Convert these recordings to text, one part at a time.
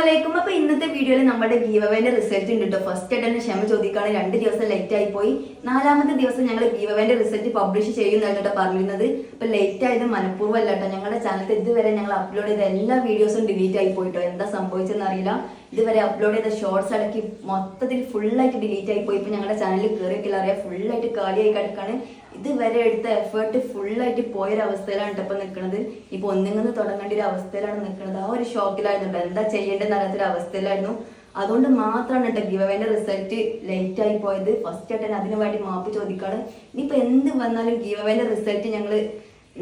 അസ്സലാമലൈക്കും. അപ്പൊ ഇന്നത്തെ വീഡിയോയിൽ നമ്മുടെ ഗീവവേന്റെ റിസൾട്ട് ഉണ്ട് കേട്ടോ. ഫസ്റ്റ് ആയിട്ട് തന്നെ ക്ഷമ ചോദിക്കാണ്, 2 ദിവസം ലേറ്റ് ആയി പോയി. 4ാമത്തെ ദിവസം ഞങ്ങൾ ഗീവവേന്റെ റിസൾട്ട് പബ്ലിഷ് ചെയ്യുന്നതാണ് കേട്ടോ പറഞ്ഞിരുന്നത്. അപ്പൊ ലേറ്റ് ആയത് മനഃപൂർവ്വം അല്ല കേട്ടോ. ഞങ്ങളുടെ ചാനലിൽ ഇതുവരെ ഞങ്ങൾ അപ്ലോഡ് ചെയ്ത എല്ലാ വീഡിയോസും ഡിലീറ്റ് ആയി പോയിട്ടോ. എന്താ സംഭവിച്ചെന്ന് അറിയില്ല. ഇതുവരെ അപ്ലോഡ് ചെയ്ത ഷോർട്സ് അടക്കി മൊത്തത്തിൽ ഫുള്ളായിട്ട് ഡിലീറ്റ് ആയി പോയി. ഇപ്പൊ ഞങ്ങളുടെ ചാനലിൽ കയറിയൊക്കെ അറിയാം, ഫുള്ളായിട്ട് കാലിയായി കിടക്കാണ്. ഇതുവരെ എടുത്ത എഫേർട്ട് ഫുള്ളായിട്ട് പോയൊരവസ്ഥയിലാണ് ഇപ്പൊ നിൽക്കുന്നത്. ഇപ്പൊ ഒന്നിങ്ങനെ തുടങ്ങേണ്ട ഒരു അവസ്ഥയിലാണ് നിൽക്കുന്നത്. ആ ഒരു ഷോക്കിലായിരുന്നു, എന്താ ചെയ്യേണ്ടതെന്ന് അറിയാത്തൊരു അവസ്ഥയിലായിരുന്നു. അതുകൊണ്ട് മാത്രമാണ് കേട്ടോ ഗിവവേന്റെ റിസൾട്ട് ലേറ്റ് ആയി പോയത്. ഫസ്റ്റ് ആയിട്ട് തന്നെ അതിനു വേണ്ടി മാപ്പ് ചോദിക്കാണ്. ഇനിയിപ്പോ എന്ത് വന്നാലും ഗിവവേന്റെ റിസൾട്ട് ഞങ്ങൾ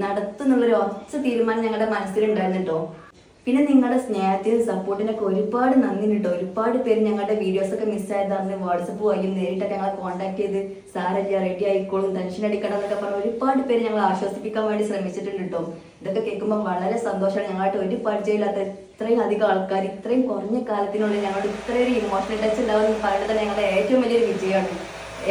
നടത്തുന്നുള്ളൊരു ഒച്ച തീരുമാനം ഞങ്ങളുടെ മനസ്സിലുണ്ടായിരുന്നു കേട്ടോ. പിന്നെ നിങ്ങളുടെ സ്നേഹത്തിനും സപ്പോർട്ടിനൊക്കെ ഒരുപാട് നന്ദി കേട്ടോ. ഒരുപാട് പേര് ഞങ്ങളുടെ വീഡിയോസ് ഒക്കെ മിസ്സായതാണ് വാട്സപ്പ് വഴിയും നേരിട്ടൊക്കെ ഞങ്ങളെ കോൺടാക്ട് ചെയ്ത് സാരല്ല റെഡി ആയിക്കോളും, ടെൻഷൻ അടിക്കണം എന്നൊക്കെ പറഞ്ഞ് ഒരുപാട് പേര് ഞങ്ങൾ ആശ്വസിപ്പിക്കാൻ വേണ്ടി ശ്രമിച്ചിട്ടുണ്ട് കേട്ടോ. ഇതൊക്കെ കേൾക്കുമ്പോൾ വളരെ സന്തോഷമാണ്. ഞങ്ങളായിട്ട് ഒരു പരിചയമില്ലാത്ത ഇത്രയും അധികം ആൾക്കാർ ഇത്രയും കുറഞ്ഞ കാലത്തിനുള്ളിൽ ഞങ്ങളുടെ ഇത്രയൊരു ഇമോഷണൽ ടച്ച് ഉണ്ടാവുമെന്ന് പറയുന്നത് ഞങ്ങളുടെ ഏറ്റവും വലിയൊരു വിജയമാണ്.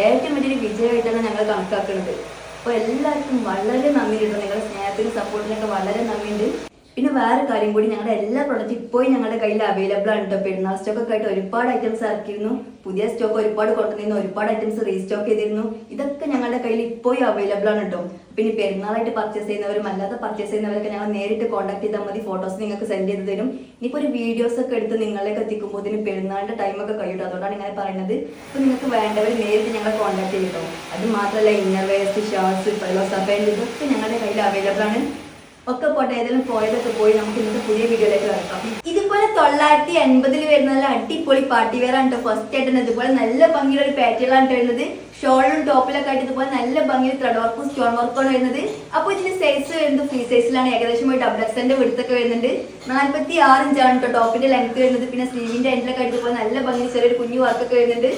ഏറ്റവും വലിയൊരു വിജയമായിട്ടാണ് ഞങ്ങൾ കണക്കാക്കുന്നത്. അപ്പോൾ എല്ലാവർക്കും വളരെ നന്ദി കേട്ടോ. നിങ്ങളുടെ സ്നേഹത്തിനും സപ്പോർട്ടിനൊക്കെ വളരെ നന്ദിയുണ്ട്. പിന്നെ വേറെ കാര്യം കൂടി, ഞങ്ങളുടെ എല്ലാ പ്രൊഡക്റ്റും ഇപ്പോഴും ഞങ്ങളുടെ കയ്യിൽ അവൈലബിൾ ആണ് കേട്ടോ. പെരുന്നാൾ സ്റ്റോക്കൊക്കെ ആയിട്ട് ഒരുപാട് ഐറ്റംസ് ഇറക്കിയിരുന്നു. പുതിയ സ്റ്റോക്ക് ഒരുപാട് കൊണ്ടുവന്നിരുന്നു. ഒരുപാട് ഐറ്റംസ് റീസ്റ്റോക്ക് ചെയ്തിരുന്നു. ഇതൊക്കെ ഞങ്ങളുടെ കയ്യിൽ ഇപ്പോഴും അവൈലബിൾ ആണ് കേട്ടോ. പിന്നെ പെരുന്നാളായിട്ട് പർച്ചേസ് ചെയ്യുന്നവരും അല്ലാതെ പർച്ചേസ് ചെയ്യുന്നവരൊക്കെ ഞങ്ങൾ നേരിട്ട് കോൺടാക്ട് ചെയ്താൽ മതി. ഫോട്ടോസ് നിങ്ങൾക്ക് സെൻഡ് ചെയ്ത് തരും. ഇനിയിപ്പോൾ ഒരു വീഡിയോസ് ഒക്കെ എടുത്ത് നിങ്ങളിലേക്ക് എത്തിക്കുമ്പോൾ ഇതിന് പെരുന്നാളിന്റെ ടൈമൊക്കെ കഴിയും. അതുകൊണ്ടാണ് ഇങ്ങനെ പറയുന്നത്. അപ്പോൾ നിങ്ങൾക്ക് വേണ്ടവർ നേരിട്ട് ഞങ്ങളെ കോൺടാക്ട് ചെയ്യും. അത് മാത്രമല്ല ഇന്നർവേഴ്സ്, ഷാർട്സ്, പലോസപ്പേൽ ഇതൊക്കെ ഞങ്ങളുടെ കയ്യിൽ അവൈലബിൾ ആണ്. ഒക്കെ പോട്ടെ, ഏതെങ്കിലും പോയതൊക്കെ പോയി നമുക്ക് ഇന്നത്തെ പുതിയ വീഡിയോയിലേക്ക് കിടക്കാം. ഇതുപോലെ 980 വരുന്ന നല്ല അടിപൊളി പാർട്ടി വെയർ ആണ് കേട്ടോ. ഫസ്റ്റ് ആയിട്ട് ഇതുപോലെ നല്ല ഭംഗിയുള്ള ഒരു പാറ്റേണിലാണ് വരുന്നത്. ഷോളും ടോപ്പിലൊക്കെ ആയിട്ട് ഇതുപോലെ നല്ല ഭംഗിയിൽ ത്രെഡ് വർക്കും സ്റ്റോൺ വർക്കാണ് വരുന്നത്. അപ്പോൾ ഇതിന്റെ സൈസ് വരുന്നത് ഫ്രീ സൈസിലാണ്. ഏകദേശം ഒരു ഡബിൾ എക്സന്റെ വിടുത്തൊക്കെ വരുന്നുണ്ട്. 46 ഇഞ്ചാണ് കേട്ടോ ടോപ്പിന്റെ ലെങ്ത് വരുന്നത്. പിന്നെ സ്ലീവിന്റെ എൻഡിലൊക്കെ ആയിട്ട് ഇതുപോലെ നല്ല ഭംഗിയിൽ ചെറിയൊരു കുഞ്ഞു വർക്കൊക്കെ വരുന്നുണ്ട്.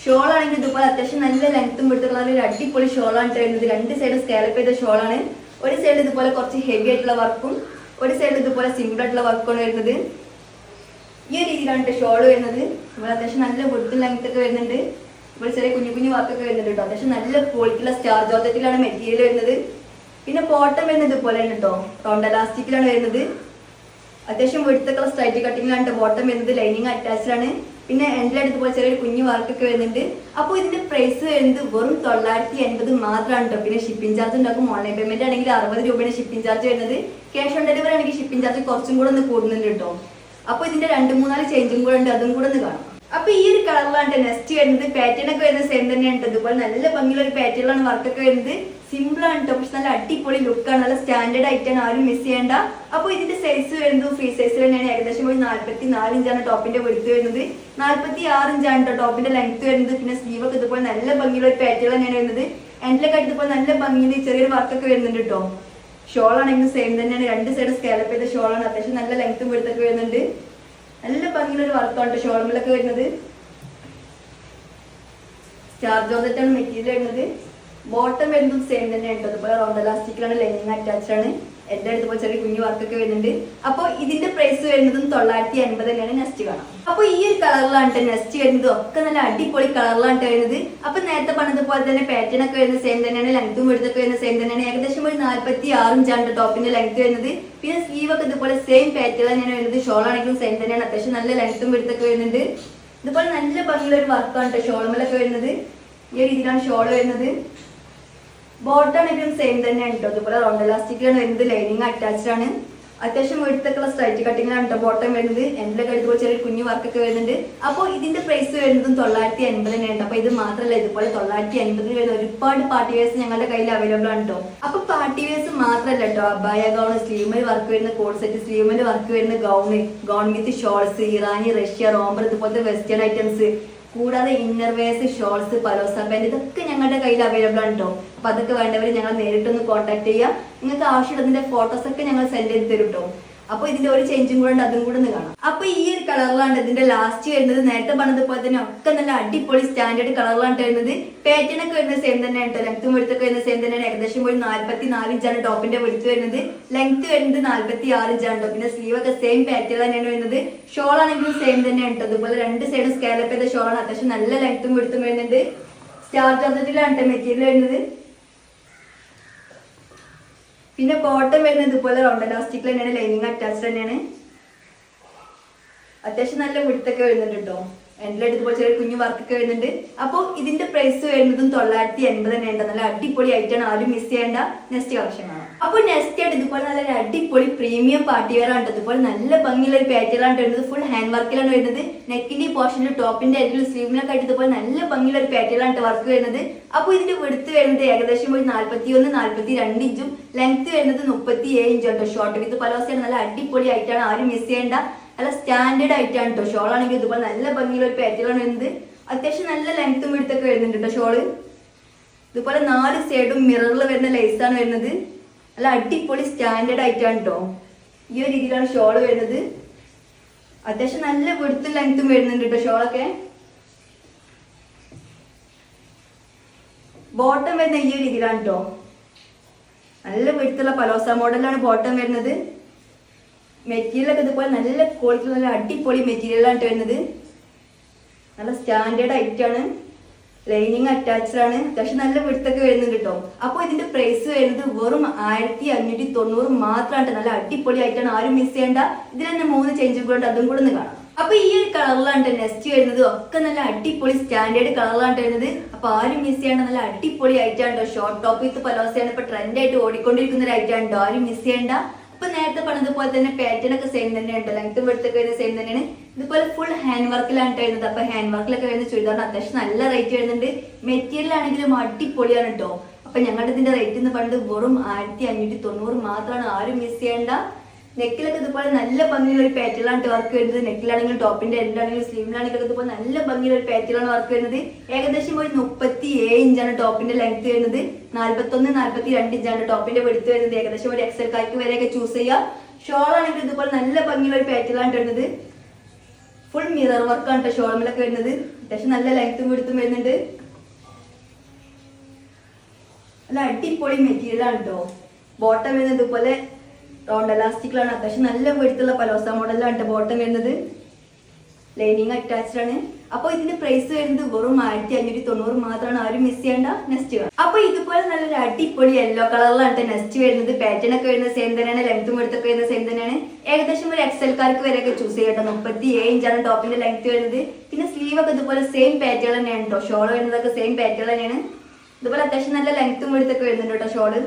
ഷോൾ ആണെങ്കിൽ ഇതുപോലെ അത്യാവശ്യം നല്ല ലെങ്ത്തും വിടുത്തുള്ള ഒരു അടിപൊളി ഷോളാണ് വരുന്നത്. 2 സൈഡ് സ്കാലപ്പ് ചെയ്ത ഷോളാണ്. ഒരു സൈഡ് ഇതുപോലെ കുറച്ച് ഹെവി ആയിട്ടുള്ള വർക്കും ഒരു സൈഡ് ഇതുപോലെ സിമ്പിൾ ആയിട്ടുള്ള വർക്കാണ് വരുന്നത്. ഈ ഒരു രീതിയിലാണ് ഷോൾ വരുന്നത്. ഇവിടെ അത്യാവശ്യം നല്ല വിടുത്തും ലെങ്ത് ഒക്കെ വരുന്നുണ്ട്. ഇവിടെ ചെറിയ കുഞ്ഞു കുഞ്ഞു വർക്കൊക്കെ വരുന്നുണ്ട് കേട്ടോ. അത്യാവശ്യം നല്ല ക്വാളിറ്റിയുള്ള സ്റ്റാർ ജോർജറ്റിലാണ് മെറ്റീരിയൽ വരുന്നത്. പിന്നെ ബോട്ടം വരുന്നത് ഇതുപോലെ ആണ് കേട്ടോ. റൗണ്ട് എലാസ്റ്റിക്കിലാണ് വരുന്നത്. അത്യാവശ്യം വെടുത്തൊക്കെ സ്ട്രൈറ്റ് കട്ടിങ്ങിലാണ് ബോട്ടം വരുന്നത്. ലൈനിങ് അറ്റാച്ച്ഡ് ആണ്. പിന്നെ എൻഡിലായിട്ട് ഇതുപോലെ ചെറിയൊരു കുഞ്ഞു വർക്കൊക്കെ വരുന്നുണ്ട്. അപ്പോൾ ഇതിന്റെ പ്രൈസ് വരുന്നത് വെറും 980 മാത്രമാണ് കേട്ടോ. പിന്നെ ഷിപ്പിംഗ് ചാർജ് ഉണ്ടാക്കും. ഓൺലൈൻ പേയ്മെന്റ് ആണെങ്കിൽ 60 രൂപയാണ് ഷിപ്പിംഗ് ചാർജ് വരുന്നത്. ക്യാഷ് ഓൺ ഡെലിവറി ആണെങ്കിൽ ഷിപ്പിംഗ് ചാർജ് കുറച്ചും കൂടെ ഒന്ന് കൂടുന്നുണ്ട് കേട്ടോ. അപ്പോൾ ഇതിന്റെ 2-3 ചേഞ്ചും കൂടെ ഉണ്ട്, അതും കൂടെ ഒന്ന് കാണാം. അപ്പൊ ഈ ഒരു കളറിലാണ് നെക്സ്റ്റ് വരുന്നത്. പാറ്റേൺ ഒക്കെ വരുന്നത് സെയിം തന്നെയാണ്. ഇതുപോലെ നല്ല ഭംഗിയുള്ള ഒരു പാറ്റേണിലാണ് വർക്കൊക്കെ വരുന്നത്. സിമ്പിൾ ആണ് കേട്ടോ, പക്ഷെ നല്ല അടിപൊളി ലുക്കാണ്. നല്ല സ്റ്റാൻഡേർഡ് ആയിട്ടാണ്, ആരും മിസ് ചെയ്യേണ്ട. അപ്പോൾ ഇതിന്റെ സൈസ് വരുന്നത് ഫ്രീ സൈസിൽ തന്നെയാണ്. ഏകദേശം ഒരു 44 ഇഞ്ചാണ് ടോപ്പിന്റെ വെടുത്ത് വരുന്നത്. 46 ഇഞ്ചാണ് കേട്ടോ ടോപ്പിന്റെ ലെങ്ത് വരുന്നത്. പിന്നെ സ്ലീവ് ഒക്കെ ഇതുപോലെ നല്ല ഭംഗിയുള്ള ഒരു പാറ്റേൺ തന്നെയാണ് വരുന്നത്. എൻഡിലൊക്കെ ആയിട്ട് ഇതുപോലെ നല്ല ഭംഗിയിൽ ചെറിയൊരു വർക്കൊക്കെ വരുന്നുണ്ട് കേട്ടോ. ഷോൾ ആണെങ്കിലും സെയിം തന്നെയാണ്. 2 സൈഡ് സ്കാലപ്പ് ചെയ്ത ഷോളാണ്. അത്യാവശ്യം നല്ല ലെങ്ത്തും വെടുത്തൊക്കെ വരുന്നുണ്ട്. നല്ല ഭംഗിയുള്ള ഒരു വർക്കാണ് ഷോൾമേലൊക്കെ വരുന്നത്. സ്റ്റാർ ജോർജറ്റാണ് മെറ്റീരിയൽ വരുന്നത്. ബോട്ടം വരുന്നത് സെയിം തന്നെയാണ് കേട്ടോ. അതുപോലെ റൗണ്ട് എലാസ്റ്റിക്കിലാണ്, ലൈനിങ് അറ്റാച്ച്ഡ് ആണ്. എന്റെ അടുത്ത് ചെറിയ കുഞ്ഞു വർക്കൊക്കെ വരുന്നുണ്ട്. അപ്പോൾ ഇതിന്റെ പ്രൈസ് വരുന്നതും 980 തന്നെയാണ്. നെക്സ്റ്റ് കാണാം. അപ്പൊ ഈ ഒരു കളറിലാണ് നെക്സ്റ്റ് വരുന്നത്. ഒക്കെ നല്ല അടിപൊളി കളറിലാണ് വരുന്നത്. അപ്പൊ നേരത്തെ പറഞ്ഞതുപോലെ തന്നെ പാറ്റേൺ ഒക്കെ വരുന്നത് സെയിം തന്നെയാണ്. ലെങ്ത്തും വെടുത്തൊക്കെ വരുന്നത് സെയിം തന്നെയാണ്. ഏകദേശം ഒരു 46 ഇഞ്ചാണ് ടോപ്പിന്റെ ലെങ്ത് വരുന്നത്. പിന്നെ സ്ലീവ് ഒക്കെ ഇതുപോലെ സെയിം പാറ്റേൺ തന്നെയാണ് വരുന്നത്. ഷോൾ ആണെങ്കിലും സെയിം തന്നെയാണ്. അത്യാവശ്യം നല്ല ലെങ്ത്തും വെടുത്തൊക്കെ വരുന്നുണ്ട്. ഇതുപോലെ നല്ല ഭംഗിയുള്ള ഒരു വർക്കാണ് ഷോൾമേലൊക്കെ വരുന്നത്. ഈ ഒരു രീതിയിലാണ് ഷോൾ വരുന്നത്. ബോട്ടം ആണെങ്കിലും സെയിം തന്നെയാണ് കേട്ടോ. അതുപോലെ റൗണ്ട് എലാസ്റ്റിക്കിലാണ് വരുന്നത്. ലൈനിങ് അറ്റാച്ച്ഡ് ആണ്. അത്യാവശ്യം വെടുത്തൊക്കെയുള്ള സ്ട്രൈറ്റ് കട്ടിങ്ങിലാണ് കേട്ടോ ബോട്ടം വരുന്നത്. എൻഡിലൊക്കെ ഇതുപോലെ ചെറിയ കുഞ്ഞു വർക്കൊക്കെ വരുന്നുണ്ട്. അപ്പോൾ ഇതിന്റെ പ്രൈസ് വരുന്നതും 980 തന്നെയാണ്. അപ്പൊ ഇത് മാത്രമല്ല, ഇതുപോലെ 980 വരുന്ന ഒരുപാട് പാർട്ടി വെയർസ് ഞങ്ങളുടെ കയ്യിൽ അവൈലബിൾ ആണ് കേട്ടോ. അപ്പൊ പാർട്ടി വെയർസ് മാത്രമല്ല കേട്ടോ, അബായ ഗൗൺ, സ്ലീവ്മെൽ വർക്ക് വരുന്ന കോഡ് സെറ്റ്, സ്ലീവ്മെൽ വർക്ക് വരുന്ന ഗൗൺ വിത്ത് ഷോൾസ്, ഇറാനി, റഷ്യ, റോംബർ ഇതുപോലത്തെ വെസ്റ്റേൺ ഐറ്റംസ്, കൂടാതെ ഇന്നർവേഴ്സ്, ഷോൾസ്, പലോസ പാന്റ് ഇതൊക്കെ ഞങ്ങളുടെ കയ്യിൽ അവൈലബിൾ ആണ് കേട്ടോ. അപ്പൊ അതൊക്കെ വേണ്ടവർ ഞങ്ങൾ നേരിട്ടൊന്ന് കോൺടാക്ട് ചെയ്യുക. നിങ്ങൾക്ക് ആവശ്യമുള്ളതിന്റെ ഫോട്ടോസ് ഒക്കെ ഞങ്ങൾ സെൻഡ് ചെയ്ത് തരും കേട്ടോ. അപ്പൊ ഇതിന്റെ ഒരു ചേഞ്ചും കൂടെ ഉണ്ട്, അതും കൂടെ ഒന്ന് കാണാം. അപ്പൊ ഈ ഒരു കളറിലാണ് ഇതിന്റെ ലാസ്റ്റ് വരുന്നത്. നേരത്തെ പറഞ്ഞതുപോലെ തന്നെ ഒക്കെ നല്ല അടിപൊളി സ്റ്റാൻഡേർഡ് കളറിലാണ് വരുന്നത്. പാറ്റേൺ ഒക്കെ വരുന്നത് സെയിം തന്നെയാണ് കേട്ടോ. ലെങ്ത്തും വെടുത്തൊക്കെ വരുന്നത് സെയിം തന്നെയാണ്. ഏകദേശം ഒരു 44 ഇഞ്ചാണ് ടോപ്പിന്റെ വെടുത്ത് വരുന്നത്. ലെങ്ത് വരുന്നത് 46 ഇഞ്ചാണ് കേട്ടോ. പിന്നെ സ്ലീവ് ഒക്കെ സെയിം പാറ്റേൺ തന്നെയാണ് വരുന്നത്. ഷോൾ ആണെങ്കിലും സെയിം തന്നെയാണ് കേട്ടോ. അതുപോലെ 2 സൈഡ് സ്കാലപ്പ് ചെയ്ത ഷോളാണ്. അത്യാവശ്യം നല്ല ലെങ്ത്തും വെടുത്തും വരുന്നുണ്ട്. സ്റ്റാർ ജോർജറ്റിലാണ് മെറ്റീരിയൽ വരുന്നത്. പിന്നെ ബോട്ടം വരുന്നത് ഇതുപോലെ റൗണ്ട് എലാസ്റ്റിക് തന്നെയാണ്. ലൈനിങ് അറ്റാച്ച്ഡ് തന്നെയാണ്. അത്യാവശ്യം നല്ല വിടുത്തൊക്കെ വരുന്നുണ്ട് കേട്ടോ. എൻ്റെ ഇതുപോലെ ചെറിയ കുഞ്ഞു വർക്കൊക്കെ വരുന്നുണ്ട്. അപ്പോൾ ഇതിന്റെ പ്രൈസ് വരുന്നതും 980 തന്നെയുണ്ട്. നല്ല അടിപൊളി ആയിട്ടാണ്, ആരും മിസ് ചെയ്യേണ്ട നെക്സ്റ്റ് കളക്ഷൻ ആണ്. അപ്പോൾ നെക്സ്റ്റ് ആയിട്ട് ഇതുപോലെ നല്ല അടിപൊളി പ്രീമിയം പാർട്ടി വെയർ ആണ്. ഇതുപോലെ നല്ല ഭംഗിയുള്ള ഒരു പാറ്റേൺ വരുന്നത്. ഫുൾ ഹാൻഡ് വർക്കിലാണ് വരുന്നത്. നെക്കിന്റെ പോർഷനിൽ ടോപ്പിന്റെ അരികിൽ സ്ലീവിലൊക്കെ ആയിട്ട് ഇതുപോലെ നല്ല ഭംഗിയുള്ള ഒരു പാറ്റേൺ വർക്ക് വരുന്നത്. അപ്പോൾ ഇതിന്റെ വിടുത്ത് വരുന്നത് ഏകദേശം ഒരു 41-42 ഇഞ്ചും ലെങ്ത് വരുന്നത് 37 ഇഞ്ചും കേട്ടോ. ഷോർട്ട് വിത്ത് പലോസയാണ്. നല്ല അടിപൊളി ആയിട്ടാണ്, ആരും മിസ് ചെയ്യേണ്ട. നല്ല സ്റ്റാൻഡേർഡ് ആയിട്ടാണ് കേട്ടോ. ഷോൾ ആണെങ്കിൽ ഇതുപോലെ നല്ല ഭംഗിയുള്ള ഒരു പാറ്റേൺ വരുന്നത്. അത്യാവശ്യം നല്ല ലെങ്ത്തും വിടുത്തൊക്കെ വരുന്നുണ്ട് കേട്ടോ ഷോള്. ഇതുപോലെ 4 സൈഡും മിററിൽ വരുന്ന ലേസാണ് വരുന്നത്. നല്ല അടിപൊളി സ്റ്റാൻഡേർഡ് ആയിട്ടാണ് കേട്ടോ. ഈ ഒരു രീതിയിലാണ് ഷോള് വരുന്നത്. അത്യാവശ്യം നല്ല വിടുത്തും ലെങ്ത്തും വരുന്നുണ്ട് കേട്ടോ ഷോളൊക്കെ. ബോട്ടം വരുന്ന ഈ ഒരു രീതിയിലാണ് കേട്ടോ. നല്ല വിടുത്തുള്ള പലോസ മോഡലാണ് ബോട്ടം വരുന്നത്. മെറ്റീരിയലൊക്കെ ഇതുപോലെ നല്ല ക്വാളിറ്റി, നല്ല അടിപൊളി മെറ്റീരിയലാണ് വരുന്നത്. നല്ല സ്റ്റാൻഡേർഡ് ആയിട്ടാണ്. ലൈനിങ് അറ്റാച്ച്ഡ് ആണ്. അത്യാവശ്യം നല്ല വിടുത്തൊക്കെ വരുന്നുണ്ട് കേട്ടോ. അപ്പോൾ ഇതിന്റെ പ്രൈസ് വരുന്നത് വെറും 1590 മാത്രമാണ്. നല്ല അടിപൊളി ആയിട്ടാണ്, ആരും മിസ് ചെയ്യേണ്ട. ഇതിൽ തന്നെ 3 ചേഞ്ചുകളുണ്ട്, അതും കൂടെ ഒന്ന് കാണാം. അപ്പൊ ഈ ഒരു കളറിലാണ് നെക്സ്റ്റ് വരുന്നത്. ഒക്കെ നല്ല അടിപൊളി സ്റ്റാൻഡേർഡ് കളറിലാണ് വരുന്നത്. അപ്പൊ ആരും മിസ് ചെയ്യേണ്ട നല്ല അടിപൊളി ആയിട്ടാണ്. ഷോർട്ട് ടോപ്പ് വിത്ത് പലോസയാണ് ഇപ്പൊ ട്രെൻഡ് ആയിട്ട് ഓടിക്കൊണ്ടിരിക്കുന്ന ഒരു ആയിട്ടാണ്. ആരും മിസ് ചെയ്യേണ്ട. അപ്പൊ നേരത്തെ പറഞ്ഞതുപോലെ തന്നെ പാറ്റേൺ ഒക്കെ സെയിം തന്നെയാണ്. ലെങ്ത്തും വെടുത്തൊക്കെ വരുന്നത് സെയിം തന്നെയാണ്. ഇതുപോലെ ഫുൾ ഹാൻഡ് വർക്കിലാണ് വരുന്നത്. അപ്പൊ ഹാൻഡ് വർക്കിലൊക്കെ വരുന്ന ചുരിദാറിന് അത്യാവശ്യം നല്ല റേറ്റ് വരുന്നുണ്ട്. മെറ്റീരിയൽ ആണെങ്കിലും അടിപൊളിയാണ് കേട്ടോ. അപ്പൊ ഞങ്ങളുടെ ഇതിന്റെ റേറ്റ് എന്ന് പറയുന്നത് വെറും 1590 മാത്രമാണ്. ആരും മിസ് ചെയ്യേണ്ട. നെക്കിലൊക്കെ ഇതുപോലെ നല്ല ഭംഗിയുള്ള ഒരു പാറ്റേണിലാണ് വർക്ക് വരുന്നത്. നെക്കിലാണെങ്കിലും ടോപ്പിന്റെ എല്ലാണെങ്കിലും സ്ലീവിലാണെങ്കിലും ഇതുപോലെ നല്ല ഭംഗിയുള്ള ഒരു പാറ്റേണിലാണ് വർക്ക് വരുന്നത്. ഏകദേശം ഒരു 37 ഇഞ്ചാണ് ടോപ്പിന്റെ ലെങ്ത് വരുന്നത്. 41-42 ഇഞ്ചാണ് ടോപ്പിന്റെ വെടുത്ത് വരുന്നത്. ഏകദേശം ഒരു എക്സൽ കായ്ക്ക് വരെയൊക്കെ ചൂസ് ചെയ്യാം. ഷോൾ ആണെങ്കിൽ ഇതുപോലെ നല്ല ഭംഗിയുള്ള ഒരു പാറ്റേണിലാണ് വരുന്നത്. ഫുൾ മിറർ വർക്കാണ് കേട്ടോ ഷോൾമിലൊക്കെ വരുന്നത്. അത്യാവശ്യം നല്ല ലെങ്ത്തും വെടുത്തും വരുന്നുണ്ട്. നല്ല അടിപൊളി മെറ്റീരിയലാണ് കേട്ടോ. ബോട്ടം വരുന്നത് ഇതുപോലെ റൗണ്ട് എലാസ്റ്റിക്കിലാണ്. അത്യാവശ്യം നല്ല വെടുത്തുള്ള പലോസ മോഡലാണ് ബോട്ടം വരുന്നത്. ലൈനിങ് അറ്റാച്ച്ഡ് ആണ്. അപ്പോൾ ഇതിന്റെ പ്രൈസ് വരുന്നത് വെറും 1590 മാത്രമാണ്. ആരും മിസ് ചെയ്യേണ്ട. നെക്സ്റ്റ് കാണാം. അപ്പൊ ഇതുപോലെ നല്ലൊരു അടിപൊളി യെല്ലോ കളറിലാണ് നെക്സ്റ്റ് വരുന്നത്. പാറ്റേൺ ഒക്കെ വരുന്നത് സെയിം തന്നെയാണ്. ലെങ്ത്തും വെടുത്തൊക്കെ വരുന്നത് സെയിം തന്നെയാണ്. ഏകദേശം ഒരു എക്സൽക്കാർക്ക് വരെയൊക്കെ ചൂസ് ചെയ്യട്ടോ. 37 ഇഞ്ചാണ് ടോപ്പിന്റെ ലെങ്ത് വരുന്നത്. പിന്നെ സ്ലീവ് ഒക്കെ ഇതുപോലെ സെയിം പാറ്റേൺ തന്നെയാണ് കേട്ടോ. ഷോൾ വരുന്നതൊക്കെ സെയിം പാറ്റേൺ തന്നെയാണ്. ഇതുപോലെ അത്യാവശ്യം നല്ല ലെങ്ത്തും വെടുത്തൊക്കെ വരുന്നുണ്ട് കേട്ടോ ഷോള്.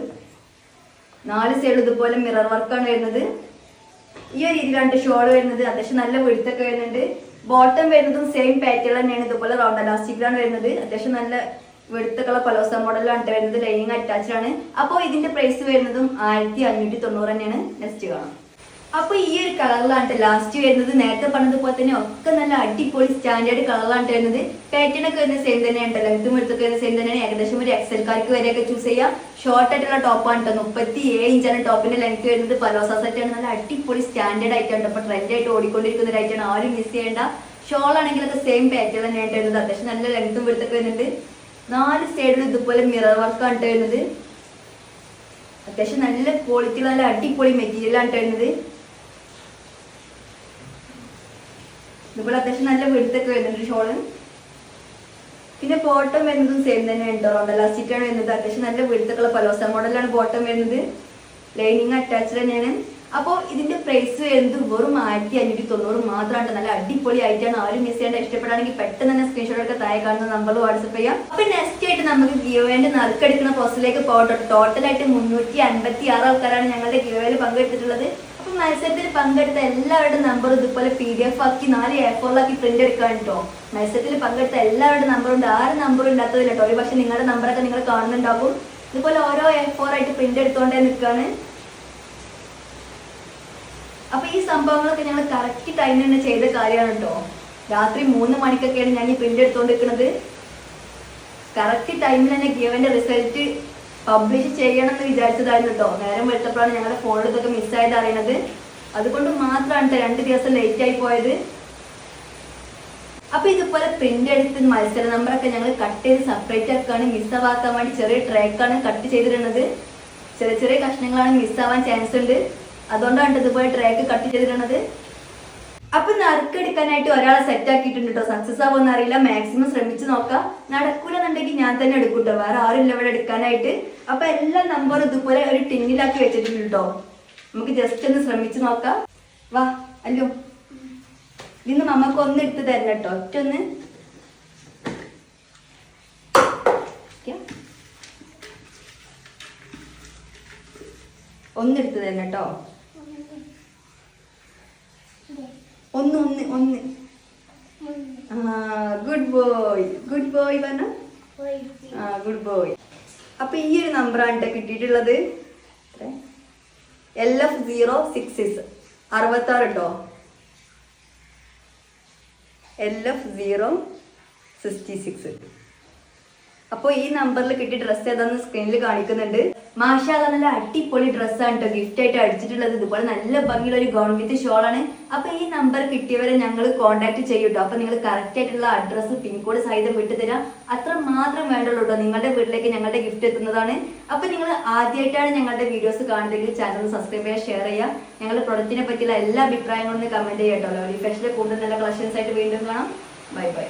4 സൈഡ് ഇതുപോലെ മിറർ വർക്കാണ് വരുന്നത്. ഈ ഒരു രീതിയിലാണ് ഷോൾ വരുന്നത്. അത്യാവശ്യം നല്ല വെടുത്തൊക്കെ വരുന്നുണ്ട്. ബോട്ടം വരുന്നതും സെയിം പാറ്റേൺ തന്നെയാണ്. ഇതുപോലെ റൗണ്ട് എലാസ്റ്റിക്കിലാണ് വരുന്നത്. അത്യാവശ്യം നല്ല വെടുത്തൊക്കെയുള്ള പലോസ മോഡലാണ് വരുന്നത്. ലൈനിങ് അറ്റാച്ച്ഡ് ആണ്. അപ്പോൾ ഇതിന്റെ പ്രൈസ് വരുന്നതും 1590 തന്നെയാണ്. നെക്സ്റ്റ് കാണാം. അപ്പൊ ഈ ഒരു കളറിലാണ് ലാസ്റ്റ് വരുന്നത്. നേരത്തെ പറഞ്ഞതുപോലെ തന്നെ ഒക്കെ നല്ല അടിപൊളി സ്റ്റാൻഡേർഡ് കളറിലാണ് വരുന്നത്. പാറ്റേൺ ഒക്കെ വരുന്നത് സെയിം തന്നെയാണ്. ലെങ്ത്തും എടുത്തൊക്കെ വരുന്നത് സെയിം തന്നെയാണ്. ഏകദേശം ഒരു എക്സൽക്കാർക്ക് വരെയൊക്കെ ചൂസ് ചെയ്യാം. ഷോർട്ട് ആയിട്ടുള്ള ടോപ്പാണ് കേട്ടോ. 37 ഇഞ്ചാണ് ടോപ്പിന്റെ ലെങ്ത് വരുന്നത്. പലോസ സെറ്റാണ്. നല്ല അടിപൊളി സ്റ്റാൻഡേർഡ് ആയിട്ടാണ്. അപ്പൊ ട്രെൻഡ് ആയിട്ട് ഓടിക്കൊണ്ടിരിക്കുന്ന ഒരു ആയിട്ടാണ്. ആരും മിസ് ചെയ്യേണ്ട. ഷോൾ ആണെങ്കിലൊക്കെ സെയിം പാറ്റേൺ തന്നെയാണ് വരുന്നത്. അത്യാവശ്യം നല്ല ലെങ്ത്തും എടുത്തൊക്കെ വരുന്നുണ്ട്. 4 സൈഡിലും ഇതുപോലെ മിറർ വർക്കാണ് വരുന്നത്. അത്യാവശ്യം നല്ല ക്വാളിറ്റി, നല്ല അടിപൊളി മെറ്റീരിയലാണ് വരുന്നത്. ഇതുപോലെ അത്യാവശ്യം നല്ല വെടുത്തൊക്കെ വരുന്നുണ്ട് ഷോള്. പിന്നെ ബോട്ടം വരുന്നതും സെയിം തന്നെയാണ് കേട്ടോ. റൗണ്ട് എലാസ്റ്റിക്കാണ് വരുന്നത്. അത്യാവശ്യം നല്ല വെടുത്തൊക്കെയുള്ള പലോസ മോഡലാണ് ബോട്ടം വരുന്നത്. ലൈനിങ് അറ്റാച്ച്ഡ് തന്നെയാണ്. അപ്പോൾ ഇതിന്റെ പ്രൈസ് വരുന്നത് വെറും 1590 മാത്രമാണ്. നല്ല അടിപൊളി ആയിട്ടാണ്. ആരും മിസ് ചെയ്യേണ്ട. ഇഷ്ടപ്പെടുകയാണെങ്കിൽ പെട്ടെന്ന് തന്നെ സ്ക്രീൻഷോട്ട് ഒക്കെ താഴെ കാണുന്ന നമ്പർ വാട്സപ്പ് ചെയ്യാം. അപ്പൊ നെക്സ്റ്റ് ആയിട്ട് നമുക്ക് ഗിവവേന്റെ നറുക്കെടുക്കുന്ന പ്രോസസ്സിലേക്ക് പോകട്ടെ. ടോട്ടലായിട്ട് 356 ആൾക്കാരാണ് ഞങ്ങളുടെ ഗിവവേയിൽ പങ്കെടുത്തിട്ടുള്ളത്. അപ്പൊ മത്സരത്തിൽ പങ്കെടുത്ത എല്ലാവരുടെ നമ്പർ ഇതുപോലെ PDF ആക്കി 4 A4 പ്രിന്റ് എടുക്കാൻ കേട്ടോ. മത്സരത്തിൽ പങ്കെടുത്ത എല്ലാവരുടെ നമ്പറുണ്ട്. ആരും നമ്പറും ഇല്ലാത്തതില്ല കേട്ടോ. ഒരു പക്ഷെ നിങ്ങളുടെ നമ്പറൊക്കെ നിങ്ങൾ കാണുന്നുണ്ടാകും. ഇതുപോലെ ഓരോ A4 ആയിട്ട് പ്രിന്റ് എടുത്തോണ്ടേ നിൽക്കാണ്. അപ്പൊ ഈ സംഭവങ്ങളൊക്കെ ഞങ്ങൾ കറക്റ്റ് ടൈമിൽ തന്നെ ചെയ്ത കാര്യമാണ് കേട്ടോ. രാത്രി 3 മണിക്കൊക്കെയാണ് ഞാൻ ഈ പ്രിന്റ് എടുത്തോണ്ടിരിക്കുന്നത്. കറക്റ്റ് ടൈമിൽ തന്നെ ഗിവന്റെ റിസൾട്ട് പബ്ലിഷ് ചെയ്യണം എന്ന് വിചാരിച്ചതായിരുന്നു കേട്ടോ. നേരം വെളുത്തപ്പോഴാണ് ഞങ്ങളുടെ ഫോണിൽ ഇതൊക്കെ മിസ്സായത് അറിയണത്. അതുകൊണ്ട് മാത്രമാണ് 2 ദിവസം ലേറ്റ് ആയി പോയത്. അപ്പൊ ഇതുപോലെ പ്രിന്റ് എടുത്ത് മത്സര നമ്പറൊക്കെ ഞങ്ങൾ കട്ട് ചെയ്ത് സെപ്പറേറ്റ് ആക്കാണ്. മിസ്സാവാക്കാൻ വേണ്ടി ചെറിയ ട്രാക്കാണ് കട്ട് ചെയ്തിട്ടുള്ളത്. ചെറിയ ചെറിയ കഷ്ണങ്ങളാണ് മിസ്സാവാൻ ചാൻസ് ഉണ്ട്. അതുകൊണ്ടാണ് ഇതുപോലെ ട്രാക്ക് കട്ട് ചെയ്തിട്ടുള്ളത്. അപ്പൊ നറുക്കെടുക്കാനായിട്ട് ഒരാളെ സെറ്റ് ആക്കിയിട്ടുണ്ട് കേട്ടോ. സക്സസ് ആവുമെന്ന് അറിയില്ല. മാക്സിമം ശ്രമിച്ചു നോക്കാം. നടക്കൂലെന്നുണ്ടെങ്കിൽ ഞാൻ തന്നെ എടുക്കും കേട്ടോ. വേറെ ആരുമില്ല ഇവിടെ എടുക്കാനായിട്ട്. അപ്പൊ എല്ലാ നമ്പറും ഇതുപോലെ ഒരു ടിന്നിലാക്കി വെച്ചിട്ടുണ്ട് കേട്ടോ. നമുക്ക് ജസ്റ്റ് ഒന്ന് ശ്രമിച്ചു നോക്കാം. വാ അല്ലോ, ഇതിന്ന് മമ്മക്ക് ഒന്ന് എടുത്ത് തരണം കേട്ടോ. ഒറ്റൊന്ന് ഒന്നെടുത്ത് തരണം കേട്ടോ. ഒന്ന് ഒന്ന് ഒന്ന്. ഗുഡ് ബോയ്, ഗുഡ് ബോയ് പറഞ്ഞ. Good boy. അപ്പൊ ഈ ഒരു നമ്പറാണ് കിട്ടിയിട്ടുള്ളത്. LF066 66 കേട്ടോ. LF066. അപ്പോൾ ഈ നമ്പറിൽ കിട്ടിയ ഡ്രസ്സ് ഏതാന്ന് സ്ക്രീനിൽ കാണിക്കുന്നുണ്ട്. മാഷാഅല്ലാ നല്ല അടിപൊളി ഡ്രസ്സാണ് കേട്ടോ ഗിഫ്റ്റ് ആയിട്ട് അടിച്ചിട്ടുള്ളത്. ഇതുപോലെ നല്ല ഭംഗിയുള്ള ഒരു ഗൗൺ വിത്ത് ഷോളാണ്. അപ്പൊ ഈ നമ്പർ കിട്ടിയവരെ ഞങ്ങൾ കോൺടാക്ട് ചെയ്യും കേട്ടോ. അപ്പൊ നിങ്ങൾ കറക്റ്റ് ആയിട്ടുള്ള അഡ്രസ്സ് പിൻകോഡ് സഹിതം വിട്ടുതരാം. അത്ര മാത്രം വേണ്ടുള്ളൂ കേട്ടോ. നിങ്ങളുടെ വീട്ടിലേക്ക് ഞങ്ങളുടെ ഗിഫ്റ്റ് എത്തുന്നതാണ്. അപ്പൊ നിങ്ങൾ ആദ്യമായിട്ടാണ് ഞങ്ങളുടെ വീഡിയോസ് കാണുന്നതെങ്കിൽ ചാനൽ സബ്സ്ക്രൈബ് ചെയ്യുക, ഷെയർ ചെയ്യുക. ഞങ്ങളുടെ പ്രൊഡക്റ്റിനെ പറ്റിയുള്ള എല്ലാ അഭിപ്രായങ്ങളും കമന്റ് ചെയ്യാം കേട്ടോ. ലവ്ലി ഫാഷനിലെ കൂടുതൽ നല്ല കളക്ഷൻസ് ആയിട്ട് വീണ്ടും കാണാം. Bye bye.